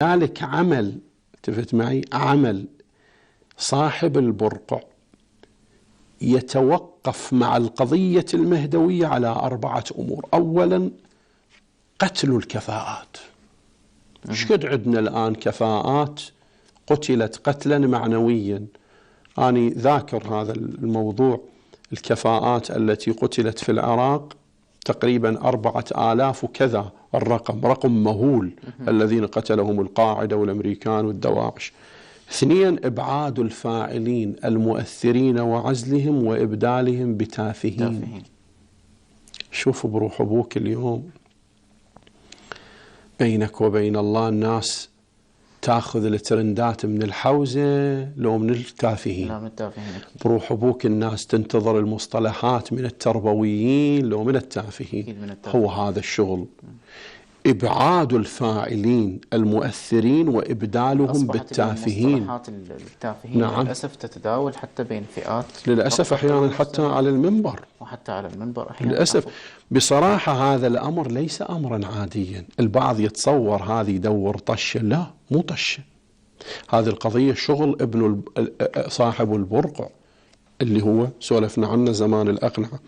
ذلك عمل، التفت معي، عمل صاحب البرقع يتوقف مع القضية المهدوية على 4 أمور. أولا قتل الكفاءات. شقد عندنا الآن كفاءات قتلت قتلا معنويا. أنا ذاكر هذا الموضوع، الكفاءات التي قتلت في العراق تقريبا 4000 وكذا، الرقم رقم مهول، الذين قتلهم القاعدة والأمريكان والدواعش. 2 إبعاد الفاعلين المؤثرين وعزلهم وإبدالهم بتافهين. شوف بروح أبوك اليوم بينك وبين الله الناس تاخذ الترندات من الحوزة لو من التافهين؟ لا، من التافهين. بروح أبوك الناس تنتظر المصطلحات من التربويين لو من التافهين. هو هذا الشغل، إبعاد الفاعلين المؤثرين وإبدالهم بالتافهين. مصطلحات التافهين نعم. للأسف تتداول حتى بين فئات، للأسف أحيانا حتى على المنبر، وحتى على المنبر أحيانا. للأسف. بصراحة هذا الأمر ليس أمرا عاديا. البعض يتصور هذه يدور طشة، لا مو طشة. هذه القضية شغل ابن صاحب البرقع اللي هو سولفنا عنه زمان الأقنعة.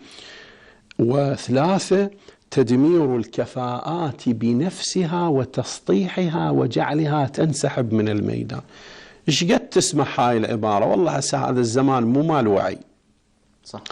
3 تدمير الكفاءات بنفسها وتسطيحها وجعلها تنسحب من الميدان. ايش قد تسمع هاي العبارة؟ والله هسه هذا الزمان مو مال وعي. صح.